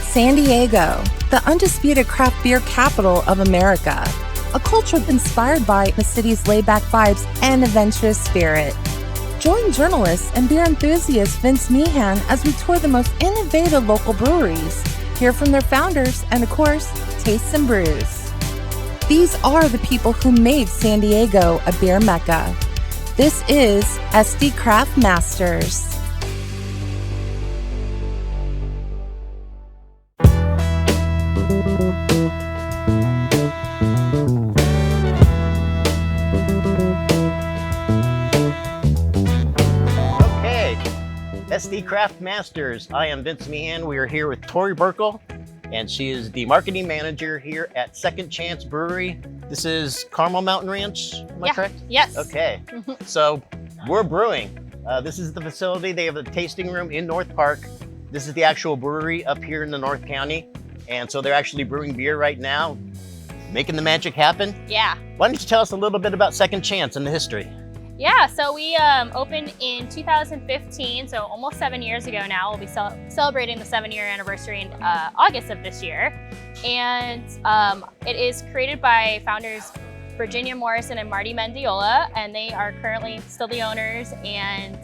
San Diego, the undisputed craft beer capital of America. A culture inspired by the city's laid-back vibes and adventurous spirit. Join journalist and beer enthusiast Vince Meehan as we tour the most innovative local breweries, hear from their founders, and of course, taste some brews. These are the people who made San Diego a beer mecca. This is SD Craft Masters. SD Craft Masters. I am Vince Meehan. We are here with Torie Berkel, and she is the marketing manager here at Second Chance Brewery. This is Carmel Mountain Ranch, am I correct? Yes. Okay, so we're brewing. This is the facility. They have a tasting room in North Park. This is the actual brewery up here in the North County. And so they're actually brewing beer right now, making the magic happen. Yeah. Why don't you tell us a little bit about Second Chance and the history? Yeah, so we opened in 2015, so almost 7 years ago now. We'll be celebrating the 7-year anniversary in August of this year. And it is created by founders Virginia Morrison and Marty Mendiola, and they are currently still the owners and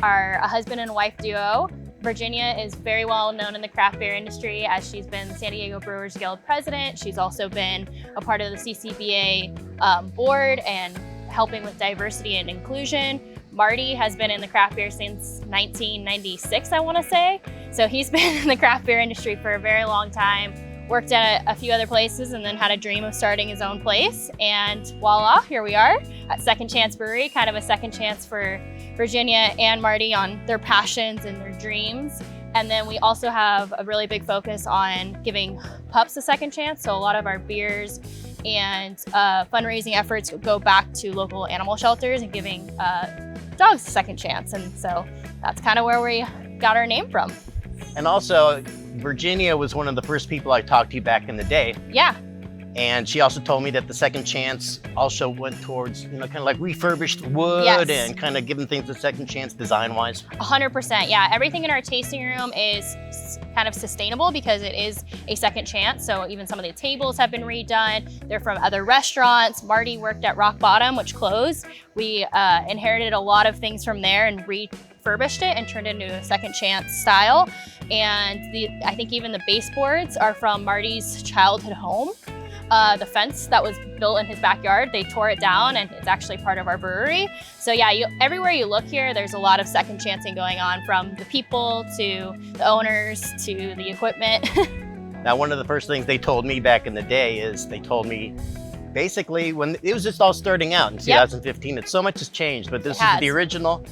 are a husband and wife duo. Virginia is very well known in the craft beer industry as she's been the San Diego Brewers Guild president. She's also been a part of the CCBA board and helping with diversity and inclusion. Marty has been in the craft beer since 1996, I want to say. So he's been in the craft beer industry for a very long time, worked at a few other places, and then had a dream of starting his own place. And voila, here we are at Second Chance Brewery, kind of a second chance for Virginia and Marty on their passions and their dreams. And then we also have a really big focus on giving pups a second chance. So a lot of our beers and fundraising efforts go back to local animal shelters and giving dogs a second chance. And so that's kind of where we got our name from. And also, Virginia was one of the first people I talked to back in the day. Yeah. And she also told me that the Second Chance also went towards, kind of like refurbished wood. Yes. And kind of giving things a second chance design-wise. 100%, yeah. Everything in our tasting room is kind of sustainable because it is a second chance. So even some of the tables have been redone. They're from other restaurants. Marty worked at Rock Bottom, which closed. We inherited a lot of things from there and refurbished it and turned it into a second chance style. And I think even the baseboards are from Marty's childhood home. The fence that was built in his backyard, they tore it down and it's actually part of our brewery. So yeah, everywhere you look here, there's a lot of second chancing going on, from the people to the owners to the equipment. Now, one of the first things they told me back in the day is they told me basically when it was just all starting out in 2015, that so much has changed, but this is the original.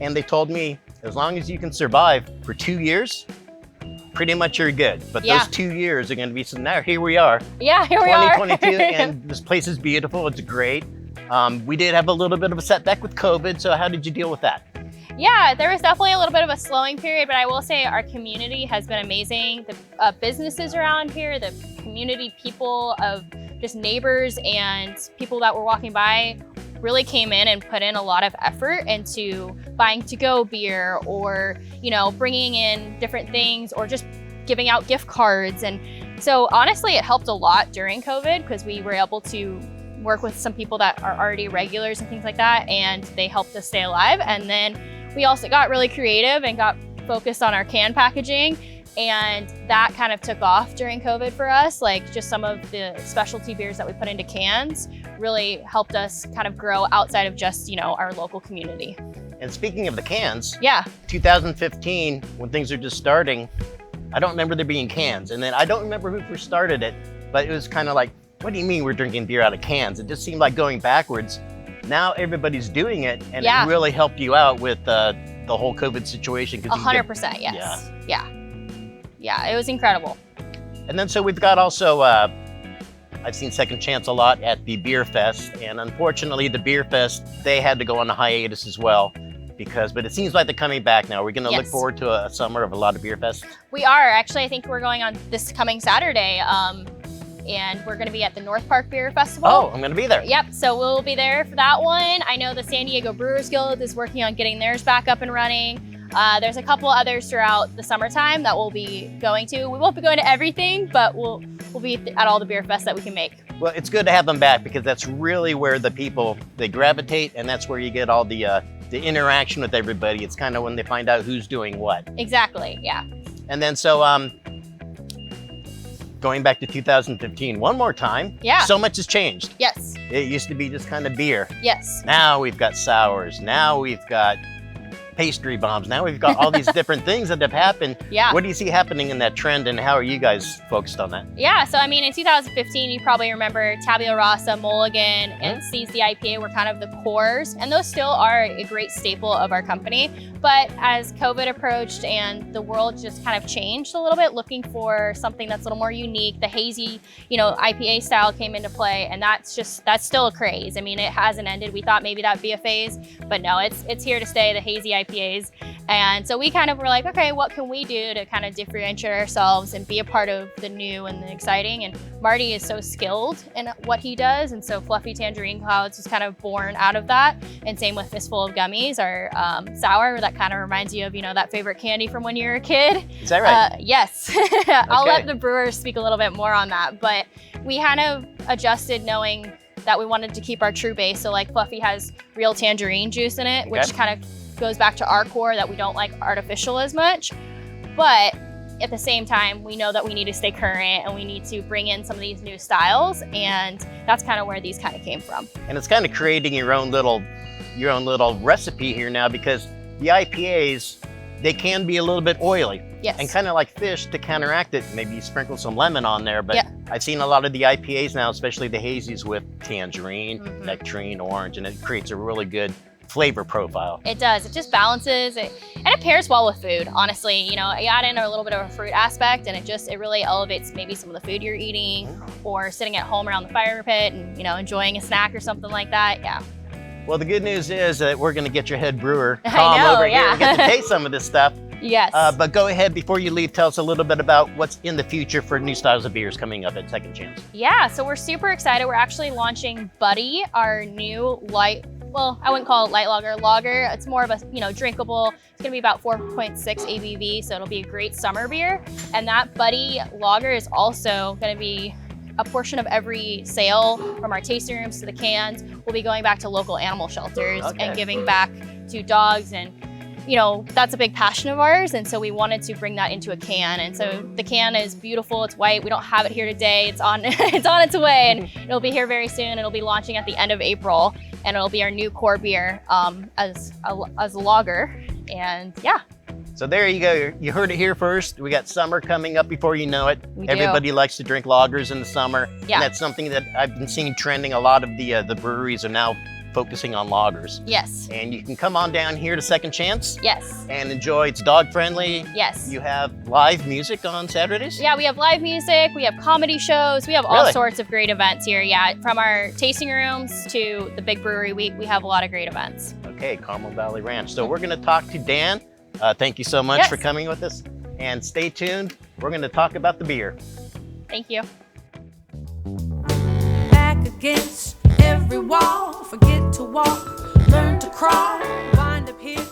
And they told me as long as you can survive for 2 years, pretty much you're good. But those 2 years are going to be some. Now here we are. Yeah, here we are. 2022, and this place is beautiful. It's great. We did have a little bit of a setback with COVID. So how did you deal with that? Yeah, there was definitely a little bit of a slowing period, but I will say our community has been amazing. The businesses around here, the community people of just neighbors and people that were walking by really came in and put in a lot of effort into buying to-go beer or, bringing in different things or just giving out gift cards. And so honestly, it helped a lot during COVID because we were able to work with some people that are already regulars and things like that, and they helped us stay alive. And then we also got really creative and got focused on our can packaging, and that kind of took off during COVID for us. Like just some of the specialty beers that we put into cans really helped us kind of grow outside of just, our local community. And speaking of the cans, 2015, when things are just starting, I don't remember there being cans. And then I don't remember who first started it, but it was kind of like, what do you mean we're drinking beer out of cans? It just seemed like going backwards. Now everybody's doing it, and it really helped you out with the whole COVID situation. 100%, yes. Yeah, it was incredible. And then so we've got also, I've seen Second Chance a lot at the Beer Fest, and unfortunately the Beer Fest, they had to go on a hiatus as well. But it seems like they're coming back now. We're going to look forward to a summer of a lot of beer fests. We are. Actually, I think we're going on this coming Saturday. And we're going to be at the North Park Beer Festival. Oh, I'm going to be there. Yep, so we'll be there for that one. I know the San Diego Brewers Guild is working on getting theirs back up and running. There's a couple others throughout the summertime that we'll be going to. We won't be going to everything, but we'll be at all the beer fests that we can make. Well, it's good to have them back because that's really where the people, they gravitate, and that's where you get all the interaction with everybody. It's kind of when they find out who's doing what. Exactly, yeah. And then so going back to 2015, one more time. Yeah. So much has changed. Yes. It used to be just kind of beer. Yes. Now we've got sours. Now we've got pastry bombs. Now we've got all these different things that have happened. Yeah. What do you see happening in that trend, and how are you guys focused on that? Yeah, so I mean, in 2015, you probably remember Tabula Rasa, Mulligan, and Hazy IPA were kind of the cores, and those still are a great staple of our company. But as COVID approached and the world just kind of changed a little bit, looking for something that's a little more unique, the hazy, IPA style came into play, and that's still a craze. I mean, it hasn't ended. We thought maybe that'd be a phase, but no, it's here to stay, the hazy IPAs. And so we kind of were like, okay, what can we do to kind of differentiate ourselves and be a part of the new and the exciting? And Marty is so skilled in what he does, and so Fluffy Tangerine Clouds is kind of born out of that. And same with Fistful of Gummies, our sour that kind of reminds you of, that favorite candy from when you were a kid. Is that right? Yes. I'll let the brewers speak a little bit more on that, but we kind of adjusted knowing that we wanted to keep our true base. So like Fluffy has real tangerine juice in it, which kind of goes back to our core that we don't like artificial as much. But at the same time, we know that we need to stay current and we need to bring in some of these new styles, and that's kind of where these kind of came from. And it's kind of creating your own little recipe here now, because the IPAs, they can be a little bit oily. Yes. And kind of like fish, to counteract it, maybe you sprinkle some lemon on there. But I've seen a lot of the IPAs now, especially the hazies, with tangerine, nectarine, orange, and it creates a really good flavor profile. It does. It just balances it, and it pairs well with food. Honestly, you add in a little bit of a fruit aspect, and it really elevates maybe some of the food you're eating, or sitting at home around the fire pit and enjoying a snack or something like that. Yeah. Well, the good news is that we're going to get your head brewer, Tom, over here and get to taste some of this stuff. Yes. But go ahead, before you leave, tell us a little bit about what's in the future for new styles of beers coming up at Second Chance. Yeah, so we're super excited. We're actually launching Buddy, our new light, well, I wouldn't call it light lager. It's more of a, drinkable. It's gonna be about 4.6 ABV, so it'll be a great summer beer. And that Buddy lager is also gonna be a portion of every sale from our tasting rooms to the cans. We'll be going back to local animal shelters and giving back to dogs, and that's a big passion of ours, and so we wanted to bring that into a can. And so the can is beautiful, it's white. We don't have it here today. It's on its way, and it'll be here very soon. It'll be launching at the end of April, and it'll be our new core beer as a lager. And yeah. So there you go. You heard it here first. We got summer coming up before you know it. We do. Everybody likes to drink lagers in the summer. Yeah. And that's something that I've been seeing trending. A lot of the breweries are now focusing on lagers. Yes. And you can come on down here to Second Chance. Yes. And enjoy. It's dog friendly. Yes. You have live music on Saturdays? Yeah, we have live music, we have comedy shows, we have all sorts of great events here. Yeah, from our tasting rooms to the big brewery, we have a lot of great events. Okay, Carmel Valley Ranch. So we're going to talk to Dan. Thank you so much for coming with us. And stay tuned. We're going to talk about the beer. Thank you. Back against every wall, forget to walk, learn to crawl, wind up here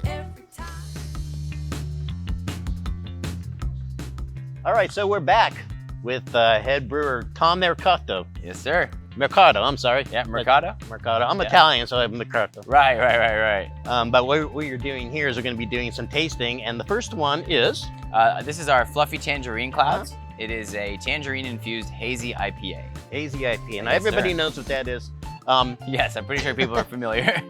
every time. All right, so we're back with head brewer Tom Mercado. Yes, sir. Mercado, I'm sorry. Yeah, Mercado. Mercado. I'm Italian, so I have Mercado. Right. But what you're doing here is we're going to be doing some tasting, and the first one is? This is our Fluffy Tangerine Clouds. It is a tangerine-infused hazy IPA. Hazy IPA, and Yes, everybody sir. knows what that is. Yes, I'm pretty sure people are familiar.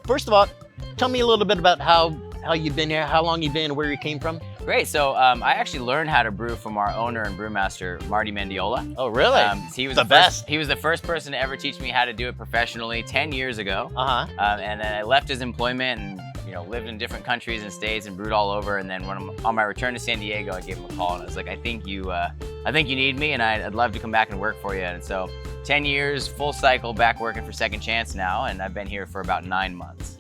First of all, tell me a little bit about how you've been here, how long you've been, where you came from. Great. So I actually learned how to brew from our owner and brewmaster, Marty Mendiola. Oh, really? He was the best. He was the first person to ever teach me how to do it professionally 10 years ago. And then I left his employment and lived in different countries and states and brewed all over. And then when on my return to San Diego, I gave him a call and I was like, I think you need me, and I'd love to come back and work for you. And so 10 years, full cycle, back working for Second Chance now, and I've been here for about 9 months.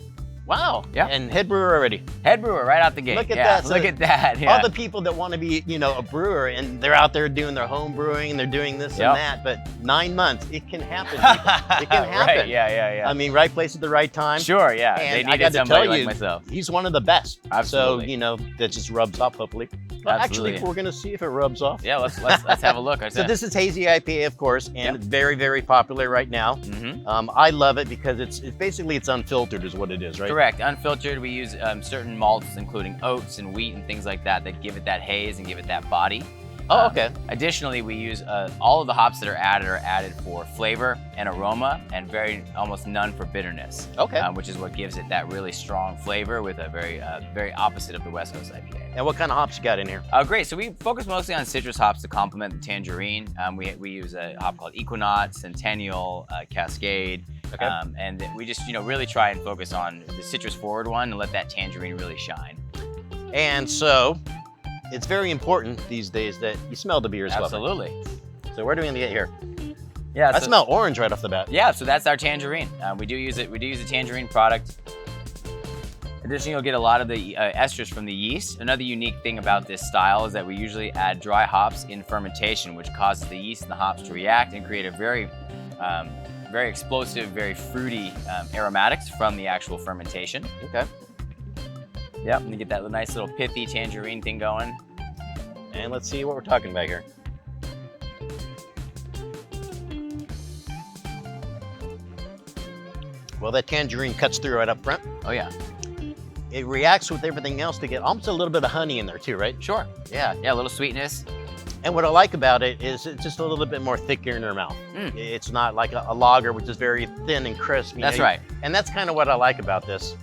Wow. Yeah. And head brewer already. Head brewer right out the gate. Look at that. Look at that. Yeah. All the people that want to be, a brewer and they're out there doing their home brewing and they're doing this and that, but 9 months, it can happen. People. It can happen. Right. Yeah. I mean, right place at the right time. Sure. Yeah. And they I got needed to tell somebody like you, myself. he's one of the best. Absolutely. So, that just rubs off, hopefully. Well, Absolutely. actually, we're going to see if it rubs off. Yeah, let's have a look. So this is Hazy IPA, of course, and it's very, very popular right now. I love it because it's basically unfiltered is what it is, right? Correct. Unfiltered. We use certain malts, including oats and wheat and things like that give it that haze and give it that body. Oh, okay. Additionally, we use all of the hops that are added for flavor and aroma, and almost none for bitterness. Okay. Which is what gives it that really strong flavor with a very opposite of the West Coast IPA. And what kind of hops you got in here? Great. So we focus mostly on citrus hops to complement the tangerine. We use a hop called Equinox, Centennial, Cascade. Okay. And we just really try and focus on the citrus forward one and let that tangerine really shine. And so it's very important these days that you smell the beer as well. Absolutely. So where do we get here? Yeah, I smell orange right off the bat. Yeah, so that's our tangerine. We do use a tangerine product. Additionally, you'll get a lot of the esters from the yeast. Another unique thing about this style is that we usually add dry hops in fermentation, which causes the yeast and the hops to react and create a very explosive, very fruity aromatics from the actual fermentation. Okay. Yep, and you get that nice little pithy tangerine thing going. And let's see what we're talking about here. Well, that tangerine cuts through right up front. Oh yeah. It reacts with everything else to get almost a little bit of honey in there too, right? Sure. Yeah. Yeah, a little sweetness. And what I like about it is it's just a little bit more thicker in your mouth. It's not like a lager, which is very thin and crisp. That's right. And that's kind of what I like about this.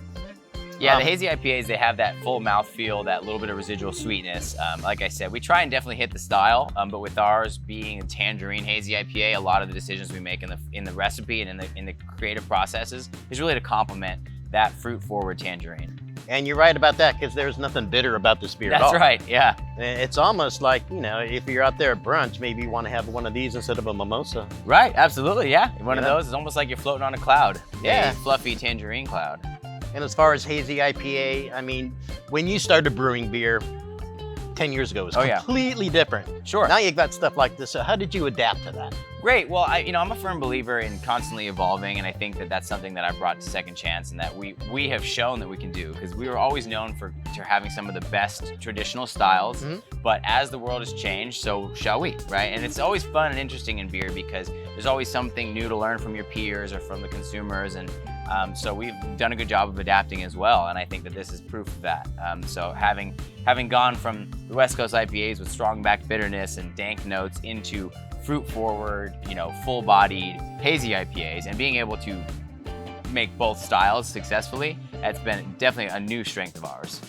Yeah, the hazy IPAs, they have that full mouthfeel, that little bit of residual sweetness. Like I said, we try and definitely hit the style, but with ours being a tangerine hazy IPA, a lot of the decisions we make in the recipe and in the creative processes is really to complement that fruit-forward tangerine. And you're right about that, because there's nothing bitter about this beer at all. That's right, yeah. It's almost like, if you're out there at brunch, maybe you want to have one of these instead of a mimosa. Right, absolutely, yeah. One of those is almost like you're floating on a cloud. Yeah. A fluffy tangerine cloud. And as far as hazy IPA, I mean, when you started brewing beer 10 years ago, it was completely different. Sure. Now you've got stuff like this. So how did you adapt to that? Great. Well, I'm a firm believer in constantly evolving, and I think that that's something that I brought to Second Chance, and that we have shown that we can do, because we were always known for having some of the best traditional styles. But as the world has changed, so shall we, right? And it's always fun and interesting in beer because there's always something new to learn from your peers or from the consumers, and so we've done a good job of adapting as well, and I think that this is proof of that. So having gone from the West Coast IPAs with strong back bitterness and dank notes into fruit-forward, full-bodied hazy IPAs, and being able to make both styles successfully, that's been definitely a new strength of ours.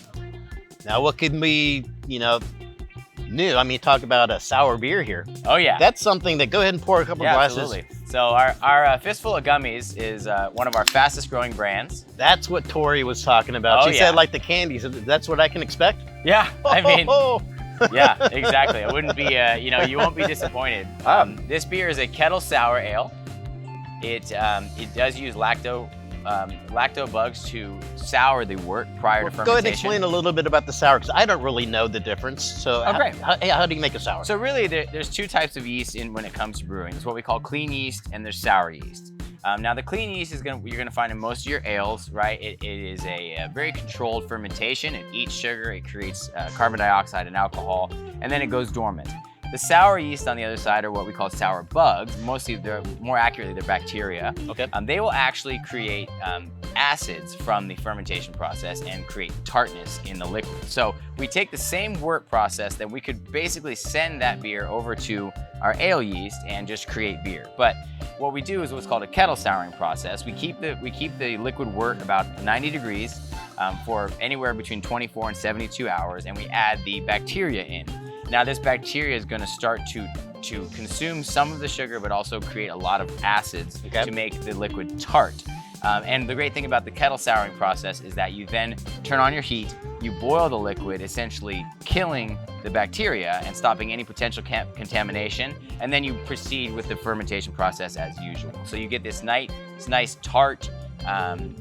Now, what could be, new? I mean, talk about a sour beer here. Oh yeah. That's something that, go ahead and pour a couple glasses. Absolutely. So our Fistful of Gummies is one of our fastest growing brands. That's what Torie was talking about. She said like the candies. That's what I can expect? Yeah, I mean, yeah, exactly. It wouldn't be, you won't be disappointed. This beer is a kettle sour ale. It does use lacto bugs to sour the wort prior to fermentation. Go ahead and explain a little bit about the sour, because I don't really know the difference. So how do you make a sour? So really, there's two types of yeast when it comes to brewing. There's what we call clean yeast, and there's sour yeast. Now the clean yeast is you're gonna find in most of your ales, right? It is a very controlled fermentation. It eats sugar, it creates carbon dioxide and alcohol, and then it goes dormant. The sour yeast on the other side are what we call sour bugs. More accurately, they're bacteria. Okay. They will actually create acids from the fermentation process and create tartness in the liquid. So we take the same wort process that we could basically send that beer over to our ale yeast and just create beer. But what we do is what's called a kettle souring process. We keep the liquid wort about 90 degrees for anywhere between 24 and 72 hours, and we add the bacteria in. Now this bacteria is going to start to consume some of the sugar, but also create a lot of acids to make the liquid tart. And the great thing about the kettle souring process is that you then turn on your heat, you boil the liquid, essentially killing the bacteria and stopping any potential contamination, and then you proceed with the fermentation process as usual. So you get this nice tart,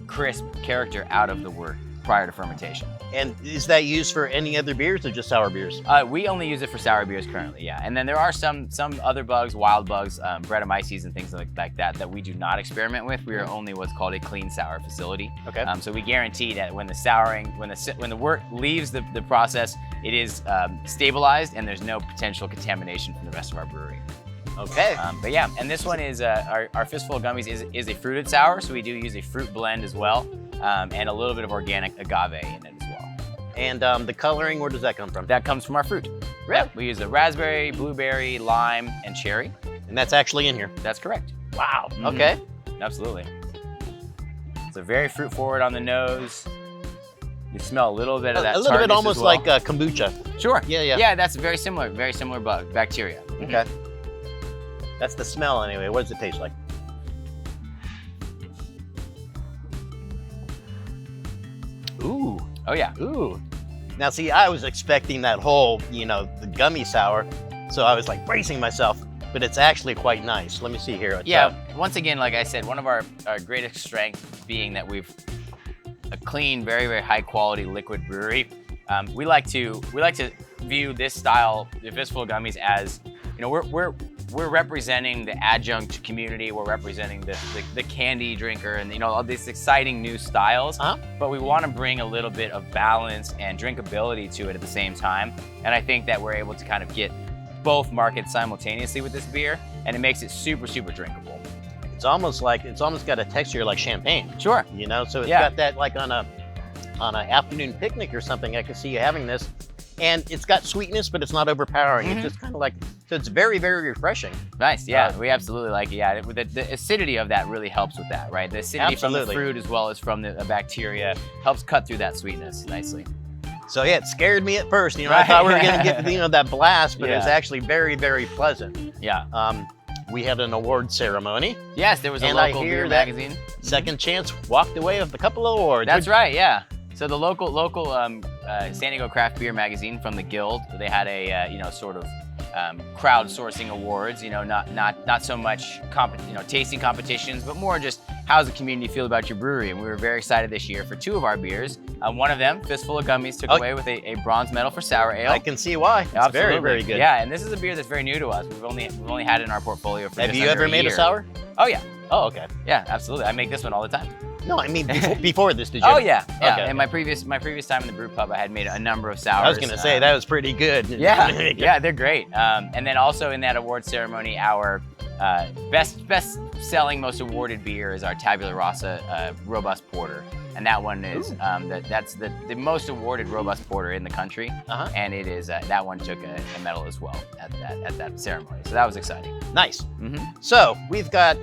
crisp character out of the wort prior to fermentation. And is that used for any other beers or just sour beers? We only use it for sour beers currently, yeah. And then there are some other bugs, wild bugs, Brettanomyces and things like that we do not experiment with. We are only what's called a clean sour facility. Okay. So we guarantee that when the souring, when the wort leaves the process, it is stabilized and there's no potential contamination from the rest of our brewery. Okay. But yeah, and this one is our Fistful Gummies is a fruited sour, so we do use a fruit blend as well, and a little bit of organic agave in it as well. And the coloring, where does that come from? That comes from our fruit. Really? We use a raspberry, blueberry, lime, and cherry. And that's actually in here. That's correct. Wow. Mm-hmm. Okay. Absolutely. So very fruit forward on the nose. You smell a little bit of that. A little bit tartness almost as well. like kombucha. Sure. Yeah, yeah. Yeah, that's very similar bug, bacteria. Okay. That's the smell anyway. What does it taste like? Ooh. Oh yeah. Ooh. Now see, I was expecting that whole, the gummy sour, so I was like bracing myself, but it's actually quite nice. Let me see here. Yeah, once again, like I said, one of our greatest strengths being that we've a clean, very, very high quality liquid brewery. We like to view this style, the Fistful Gummies, as, we're representing the adjunct community. We're representing the candy drinker and all these exciting new styles. But we want to bring a little bit of balance and drinkability to it at the same time. And I think that we're able to kind of get both markets simultaneously with this beer, and it makes it super, super drinkable. It's almost got a texture like champagne. Sure. So it's got that like on an afternoon picnic or something. I could see you having this. And it's got sweetness, but it's not overpowering. It's just kind of like, so it's very, very refreshing. Nice, yeah, we absolutely like it. Yeah, the acidity of that really helps with that, right? The acidity from the fruit as well as from the bacteria helps cut through that sweetness nicely. So yeah, it scared me at first. I thought we were gonna get that blast, but it was actually very, very pleasant. Yeah. We had an award ceremony. Yes, there was a local beer magazine. Second Chance walked away with a couple of awards. That's right, yeah. So the local San Diego Craft Beer Magazine from the Guild, they had a sort of crowdsourcing awards. Not so much tasting competitions, but more just how's the community feel about your brewery. And we were very excited this year for two of our beers. One of them, Fistful of Gummies, took away with a bronze medal for sour ale. I can see why. It's Absolutely. very, very good. Yeah, and this is a beer that's very new to us. We've only had it in our portfolio for. Have you ever made a sour? Oh yeah. Oh okay. Yeah, absolutely. I make this one all the time. No, I mean before this, did you? Oh yeah, yeah. Okay. In my previous time in the brew pub, I had made a number of sours. I was gonna say that was pretty good. Yeah, yeah, they're great. And then also in that award ceremony, our best selling, most awarded beer is our Tabula Rasa Robust Porter, and that one is that's the most awarded Robust Porter in the country, and it is that one took a medal as well at that ceremony. So that was exciting. Nice. So we've got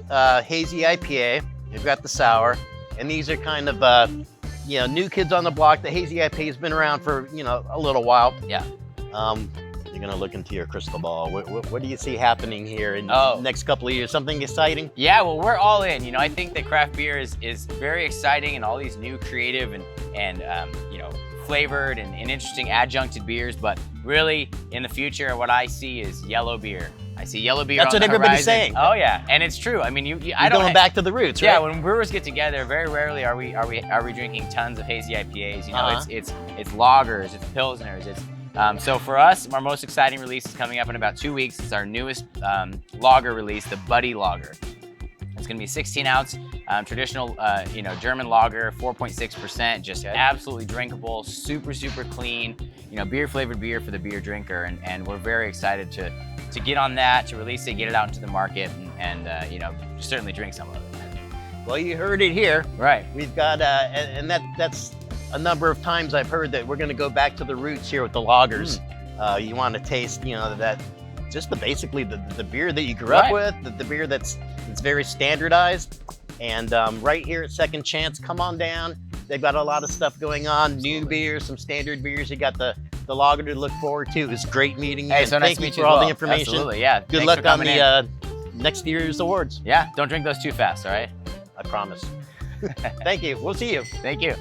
Hazy IPA. We've got the sour. And these are kind of, new kids on the block. The Hazy IPA has been around for, a little while. Yeah. You're going to look into your crystal ball. What do you see happening here in the next couple of years? Something exciting? Yeah, well, we're all in. I think that craft beer is very exciting, and all these new creative and flavored and interesting adjuncted beers. But really, in the future, what I see is yellow beer. I see yellow beer. That's on what the everybody's horizon. saying. Oh yeah, and it's true. I mean, you're going back to the roots, right? Yeah, when brewers get together, very rarely are we drinking tons of hazy IPAs. It's lagers, it's pilsners, it's so for us, our most exciting release is coming up in about 2 weeks. It's our newest lager release, the Buddy Lager. It's going to be 16-ounce traditional, German lager, 4.6%, just absolutely drinkable, super, super clean, beer-flavored beer for the beer drinker, and we're very excited to get on that, to release it, get it out into the market, and certainly drink some of it. Well, you heard it here. Right. We've got, and that's a number of times I've heard that we're going to go back to the roots here with the lagers. You want to taste, that just basically the beer that you grew up with, the beer that's very standardized. And right here at Second Chance, come on down. They've got a lot of stuff going on, new beers, some standard beers. You got the lager to look forward to. It was great meeting you. Hey, so nice Thank to you meet for you all as the well. information. Absolutely, yeah. Good luck on the next year's awards. Yeah, don't drink those too fast, all right? I promise. Thank you. We'll see you. Thank you.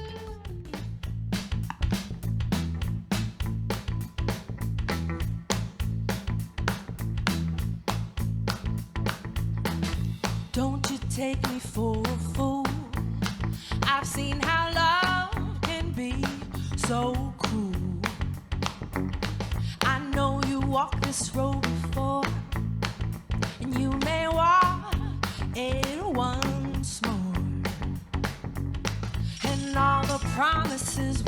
Don't you take me for a fool. I've seen how love can be so cruel. I know you walked this road before, and you may walk it once more. And all the promises